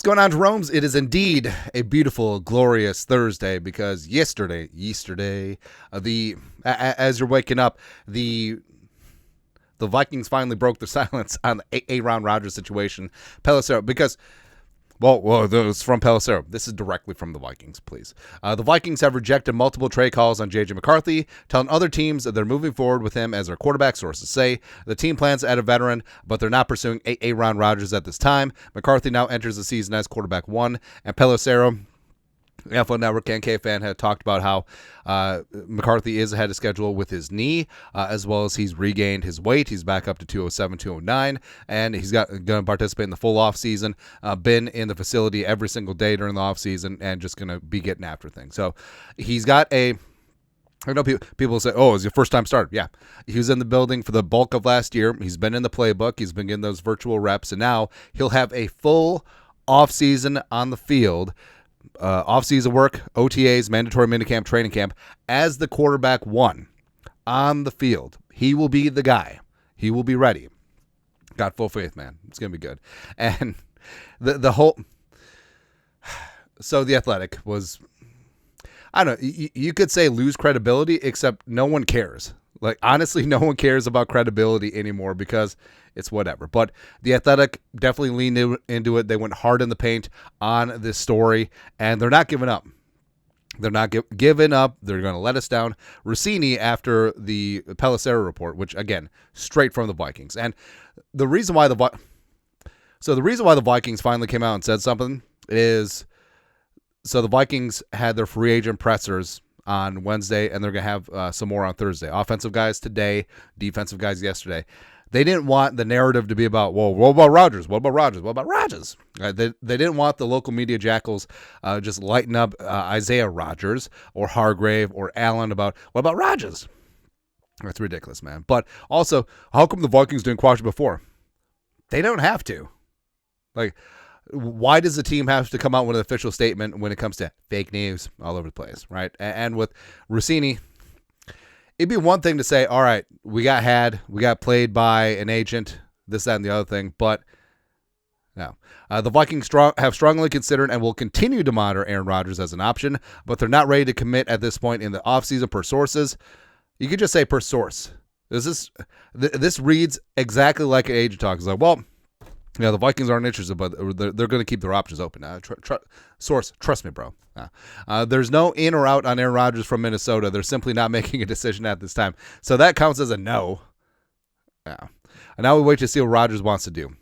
going on, Jerome's? It is indeed a beautiful, glorious Thursday because yesterday, as you're waking up, the Vikings finally broke their silence on the Aaron Rodgers situation. Pelissero, because, well, it's from Pelissero. This is directly from the Vikings, please. The Vikings have rejected multiple trade calls on JJ McCarthy, telling other teams that they're moving forward with him as their quarterback. Sources say the team plans to add a veteran, but they're not pursuing Aaron Rodgers at this time. McCarthy now enters the season as quarterback one, and Pelissero, the NFL Network and K-Fan, had talked about how McCarthy is ahead of schedule with his knee, as well as he's regained his weight. He's back up to 207, 209, and he's going to participate in the full offseason, been in the facility every single day during the offseason, and just going to be getting after things. So he's got I know people say, oh, it's your first time starter. Yeah, he was in the building for the bulk of last year. He's been in the playbook. He's been getting those virtual reps, and now he'll have a full offseason on the field. Off-season work, OTAs, mandatory minicamp, training camp, as the quarterback one on the field. He will be the guy. He will be ready. Got full faith, man. It's going to be good. And the whole... So the Athletic was... I don't know. You could say lose credibility, except no one cares. Like, honestly, no one cares about credibility anymore because it's whatever. But the Athletic definitely leaned into it. They went hard in the paint on this story, and they're not giving up. They're not giving up. They're going to let us down. Rossini, after the Pelissero report, which, again, straight from the Vikings. And the reason why the Vikings finally came out and said something is, so the Vikings had their free agent pressers on Wednesday, and they're going to have some more on Thursday. Offensive guys today, defensive guys yesterday. They didn't want the narrative to be about, well, what about Rodgers? What about Rodgers? What about Rodgers? They didn't want the local media jackals just lighting up Isaiah Rodgers or Hargrave or Allen about, what about Rodgers? That's ridiculous, man. But also, how come the Vikings didn't quash it before? They don't have to. Like, why does the team have to come out with an official statement when it comes to fake news all over the place, right? And with Rossini, it'd be one thing to say, all right, we got played by an agent, this, that, and the other thing, but no. The Vikings have strongly considered and will continue to monitor Aaron Rodgers as an option, but they're not ready to commit at this point in the offseason per sources. You could just say per source. This reads exactly like an agent talk. It's like, well, yeah, the Vikings aren't interested, but they're going to keep their options open. Source, trust me, bro. There's no in or out on Aaron Rodgers from Minnesota. They're simply not making a decision at this time. So that counts as a no. Yeah. And now we wait to see what Rodgers wants to do.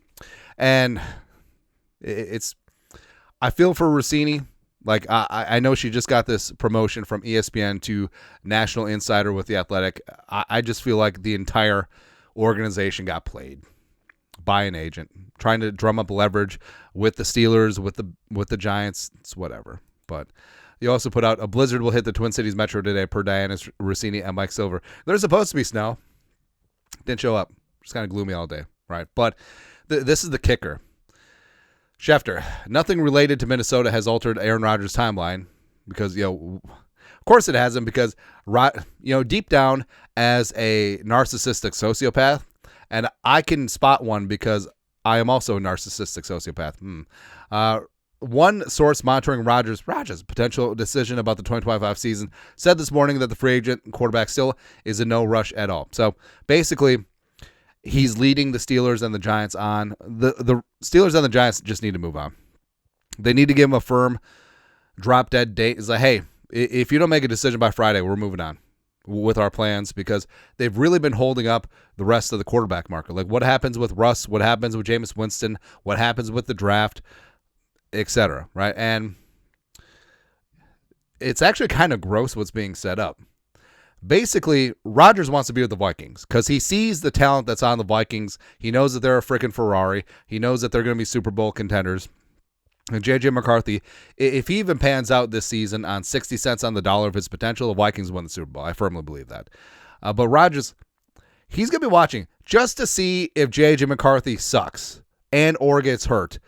And I feel for Rossini. Like, I know she just got this promotion from ESPN to National Insider with The Athletic. I just feel like the entire organization got played by an agent, trying to drum up leverage with the Steelers, with the Giants. It's whatever. But you also put out, a blizzard will hit the Twin Cities Metro today per Diana Rossini and Mike Silver. There's supposed to be snow. Didn't show up. Just kind of gloomy all day, right? But this is the kicker. Schefter, nothing related to Minnesota has altered Aaron Rodgers' timeline because, of course it hasn't, because, deep down, as a narcissistic sociopath, and I can spot one because I am also a narcissistic sociopath. One source monitoring Rodgers' potential decision about the 2025 season said this morning that the free agent quarterback still is in no rush at all. So basically, he's leading the Steelers and the Giants on. The Steelers and the Giants just need to move on. They need to give him a firm drop-dead date. It's like, hey, if you don't make a decision by Friday, we're moving on with our plans, because they've really been holding up the rest of the quarterback market. Like, what happens with Russ? What happens with Jameis Winston? What happens with the draft? Etc. Right? And it's actually kind of gross what's being set up. Basically, Rodgers wants to be with the Vikings because he sees the talent that's on the Vikings. He knows that they're a freaking Ferrari. He knows that they're going to be Super Bowl contenders. And JJ McCarthy, if he even pans out this season on 60 cents on the dollar of his potential, the Vikings win the Super Bowl. I firmly believe that. But Rodgers, he's going to be watching just to see if JJ McCarthy sucks and or gets hurt.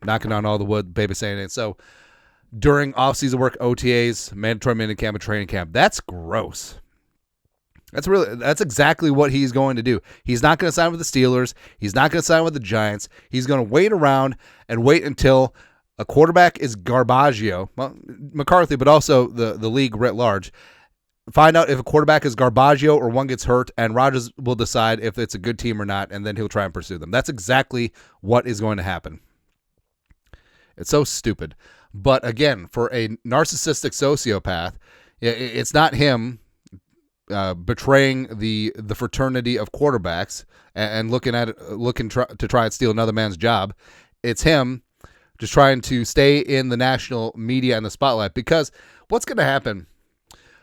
Knocking on all the wood, baby saying it. So during offseason work, OTAs, mandatory minicamp, and training camp, that's gross. That's exactly what he's going to do. He's not going to sign with the Steelers. He's not going to sign with the Giants. He's going to wait around and wait until a quarterback is Garbaggio, well, McCarthy, but also the league writ large. Find out if a quarterback is Garbaggio or one gets hurt, and Rodgers will decide if it's a good team or not, and then he'll try and pursue them. That's exactly what is going to happen. It's so stupid. But again, for a narcissistic sociopath, it's not him betraying the fraternity of quarterbacks and looking to try and steal another man's job. It's him just trying to stay in the national media and the spotlight, because what's going to happen?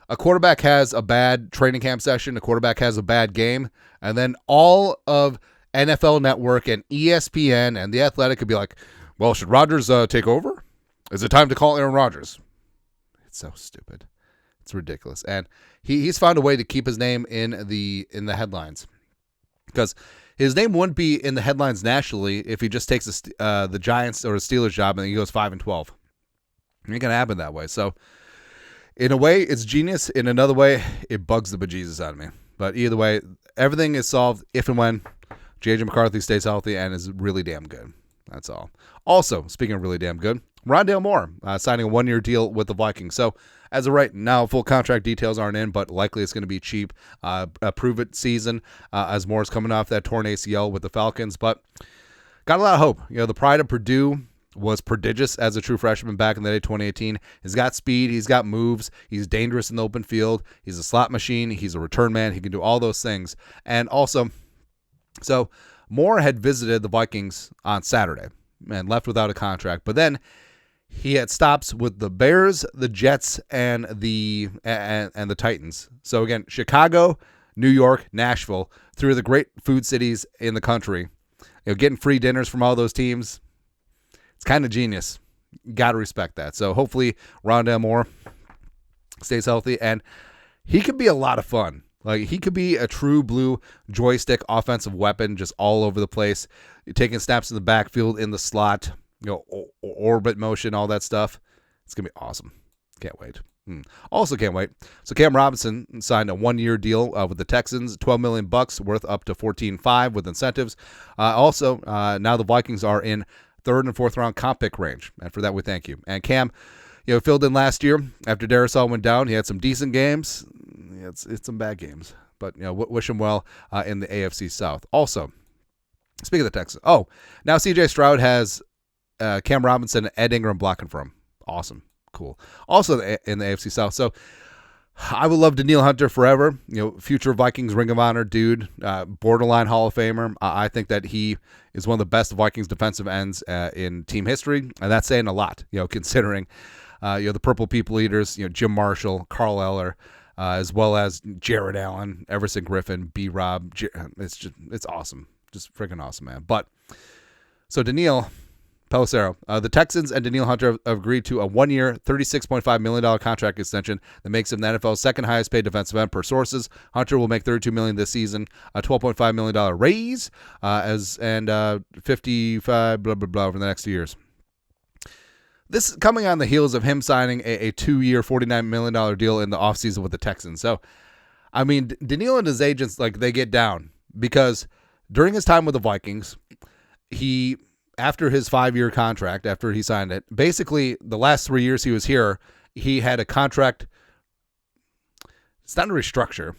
A quarterback has a bad training camp session, a quarterback has a bad game, and then all of NFL Network and ESPN and The Athletic could be like, well, should Rodgers take over? Is it time to call Aaron Rodgers? It's so stupid. It's ridiculous. And he's found a way to keep his name in the headlines, because his name wouldn't be in the headlines nationally if he just takes the Giants or the Steelers job and he goes 5-12. It ain't gonna happen that way. So in a way, it's genius. In another way, it bugs the bejesus out of me. But either way, everything is solved if and when JJ McCarthy stays healthy and is really damn good. That's all. Also, speaking of really damn good, Rondale Moore signing a 1-year deal with the Vikings. So as of right now, full contract details aren't in, but likely it's going to be cheap. A prove-it season as Moore's coming off that torn ACL with the Falcons. But got a lot of hope. The pride of Purdue was prodigious as a true freshman back in the day, 2018. He's got speed. He's got moves. He's dangerous in the open field. He's a slot machine. He's a return man. He can do all those things. And also, so Moore had visited the Vikings on Saturday and left without a contract. But then he had stops with the Bears, the Jets, and the Titans. So again, Chicago, New York, Nashville, three of the great food cities in the country. Getting free dinners from all those teams. It's kind of genius. Got to respect that. So hopefully Rondale Moore stays healthy, and he could be a lot of fun. Like, he could be a true blue joystick offensive weapon, just all over the place, taking snaps in the backfield, in the slot, orbit motion, all that stuff. It's going to be awesome. Can't wait. Also can't wait. So Cam Robinson signed a 1-year deal with the Texans, $12 million worth up to $14.5 with incentives. Also, now the Vikings are in 3rd and 4th round comp pick range, and for that we thank you. And Cam, filled in last year after Darisaw went down. He had some decent games. It's some bad games, but wish him well in the AFC South. Also, speaking of the Texans, now CJ Stroud has Cam Robinson and Ed Ingram blocking for him. Awesome, cool. Also in the AFC South, so I would love Danielle Hunter forever. Future Vikings Ring of Honor dude, borderline Hall of Famer. I think that he is one of the best Vikings defensive ends in team history, and that's saying a lot. Considering the Purple People Eaters, Jim Marshall, Carl Eller, as well as Jared Allen, Everson Griffin, B-Rob. It's awesome, just freaking awesome, man. But so Danielle Pelissero, the Texans and Danielle Hunter have agreed to a 1-year, $36.5 million contract extension that makes him the NFL's second highest paid defensive end per sources. Hunter will make $32 million this season, a $12.5 million raise, and $55 blah blah blah over the next 2 years. This is coming on the heels of him signing a 2-year, $49 million deal in the offseason with the Texans. So, I mean, Danielle and his agents, they get down, because during his time with the Vikings, after his 5-year contract, after he signed it, basically the last 3 years he was here, he had a contract. It's not a restructure,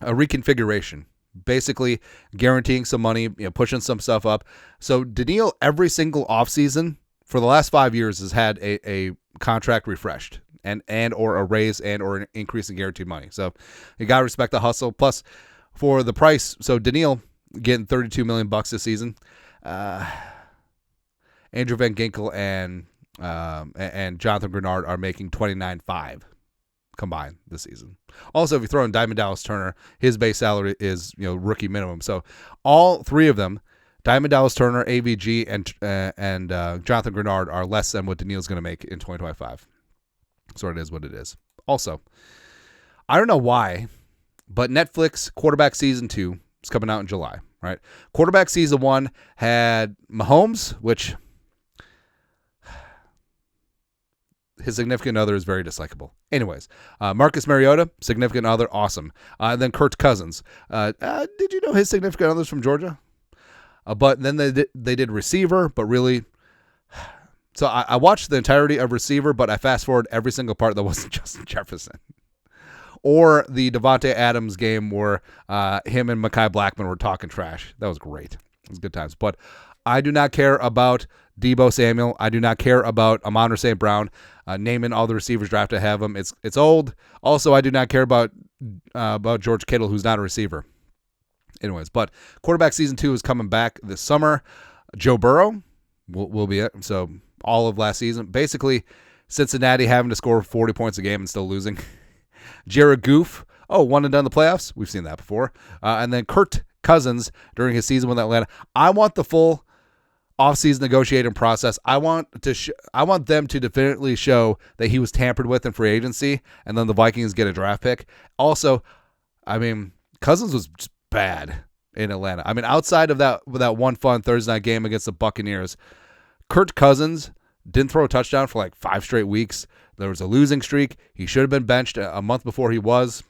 a reconfiguration, basically guaranteeing some money, pushing some stuff up. So Danielle, every single offseason for the last 5 years, has had a contract refreshed and or a raise and or an increase in guaranteed money. So you got to respect the hustle. Plus, for the price, so Danielle getting $32 million this season. Andrew Van Ginkel and Jonathan Grenard are making $29.5 combined this season. Also, if you throw in Diamond Dallas Turner, his base salary is rookie minimum. So all three of them, Diamond Dallas Turner, AVG, and Jonathan Grenard, are less than what Danielle's going to make in 2025. So it is what it is. Also, I don't know why, but Netflix Quarterback Season 2 is coming out in July, right? Quarterback Season 1 had Mahomes, which his significant other is very dislikable. Anyways, Marcus Mariota, significant other, awesome. Then Kirk Cousins. Did you know his significant other's from Georgia? But then they did receiver, but really, So I watched the entirety of receiver, but I fast forward every single part that wasn't Justin Jefferson. Or the Devontae Adams game where him and Mekhi Blackman were talking trash. That was great. It was good times. But I do not care about Deebo Samuel. I do not care about Amon-Ra St. Brown. Naming all the receivers drafted to have him. It's old. Also, I do not care about George Kittle, who's not a receiver. Anyways, but quarterback season 2 is coming back this summer. Joe Burrow will be it. So all of last season. Basically, Cincinnati having to score 40 points a game and still losing. Jared Goff, one and done in the playoffs. We've seen that before. And then Kirk Cousins during his season with Atlanta. I want the full offseason negotiating process. I want them to definitively show that he was tampered with in free agency, and then the Vikings get a draft pick. Also, I mean, Cousins was just bad in Atlanta. I mean, outside of that one fun Thursday night game against the Buccaneers, Kirk Cousins didn't throw a touchdown for like 5 straight weeks. There was a losing streak. He should have been benched a month before he was.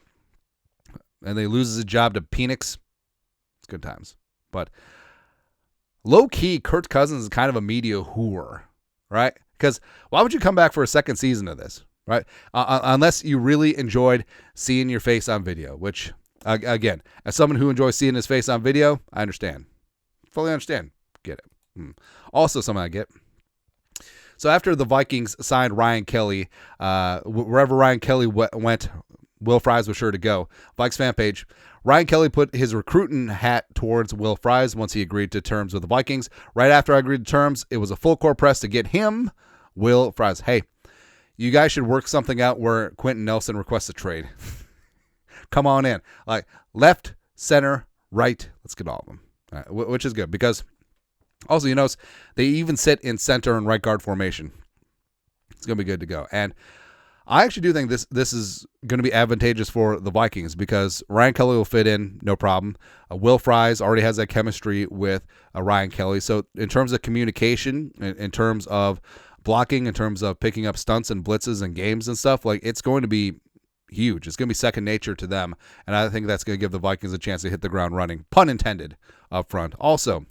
And they loses his job to Penix. It's good times. But low-key, Kirk Cousins is kind of a media whore, right? Because why would you come back for a second season of this, right? Unless you really enjoyed seeing your face on video, which, again, as someone who enjoys seeing his face on video, I understand. Fully understand. Get it. Also, something I get. So after the Vikings signed Ryan Kelly, wherever Ryan Kelly went, Will Fries was sure to go. Vikes fan page. Ryan Kelly put his recruiting hat towards Will Fries once he agreed to terms with the Vikings. Right after I agreed to terms, it was a full court press to get him, Will Fries. Hey, you guys should work something out where Quentin Nelson requests a trade. Come on in. Like left, center, right. Let's get all of them. All right, which is good because also, you notice they even sit in center and right guard formation. It's going to be good to go. And I actually do think this is going to be advantageous for the Vikings because Ryan Kelly will fit in, no problem. Will Fries already has that chemistry with Ryan Kelly. So in terms of communication, in terms of blocking, in terms of picking up stunts and blitzes and games and stuff, like it's going to be huge. It's going to be second nature to them. And I think that's going to give the Vikings a chance to hit the ground running. Pun intended up front. Also,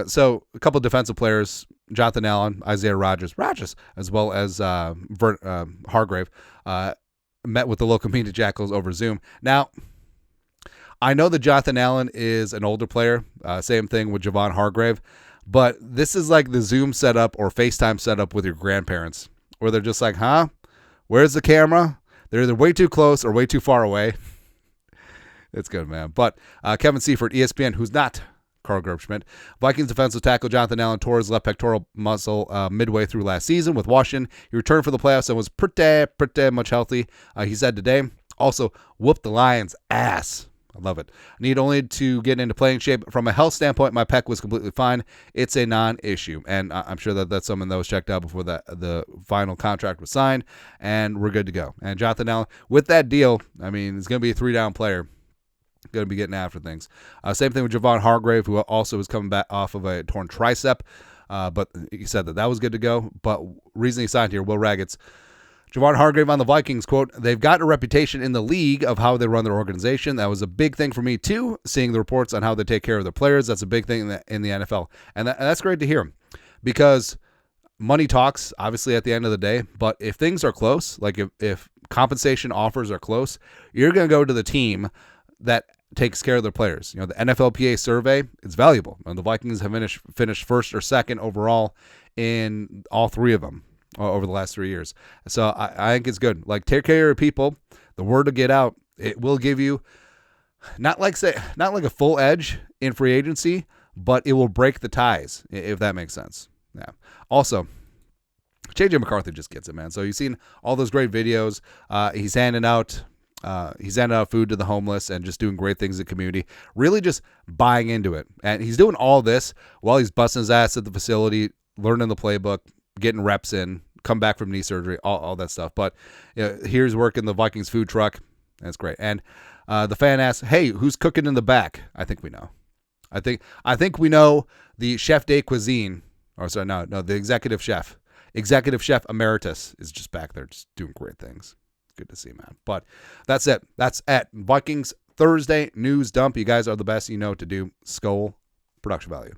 so a couple of defensive players, Jonathan Allen, Isaiah Rodgers, as well as Hargrave, met with the local media jackals over Zoom. Now, I know that Jonathan Allen is an older player. Same thing with Javon Hargrave. But this is like the Zoom setup or FaceTime setup with your grandparents, where they're just like, huh? Where's the camera? They're either way too close or way too far away. It's good, man. But Kevin Seifert, ESPN, who's not Carl Gerbschmidt. Vikings defensive tackle Jonathan Allen tore his left pectoral muscle midway through last season with Washington. He returned for the playoffs and was pretty much healthy, he said today. Also, whooped the Lions' ass. I love it. Need only to get into playing shape. From a health standpoint, my pec was completely fine. It's a non-issue, and I'm sure that that's something that was checked out before the final contract was signed, and we're good to go. And Jonathan Allen, with that deal, I mean, he's going to be a 3-down player. Going to be getting after things. Same thing with Javon Hargrave, who also was coming back off of a torn tricep, but he said that was good to go. But reason he signed here, Will Raggets. Javon Hargrave on the Vikings, quote, they've got a reputation in the league of how they run their organization. That was a big thing for me, too, seeing the reports on how they take care of their players. That's a big thing in the NFL. And that's great to hear because money talks, obviously, at the end of the day. But if things are close, like if compensation offers are close, you're going to go to the team that takes care of their players. You know, the NFLPA survey is valuable. And the Vikings have finished first or second overall in all 3 of them over the last 3 years. So I think it's good. Like, take care of your people. The word to get out, it will give you not like a full edge in free agency, but it will break the ties, if that makes sense. Yeah. Also, JJ McCarthy just gets it, man. So you've seen all those great videos. He's handing out food to the homeless and just doing great things in the community, really just buying into it. And he's doing all this while he's busting his ass at the facility, learning the playbook, getting reps in, come back from knee surgery, all that stuff. But you know, here's working the Vikings food truck. That's great. And the fan asks, hey, who's cooking in the back? I think we know. I think we know the chef de cuisine. Or sorry, no, the executive chef emeritus is just back there just doing great things. Good to see, man. But that's it. That's at Vikings Thursday news dump. You guys are the best. You know what to do. Skol. Production value.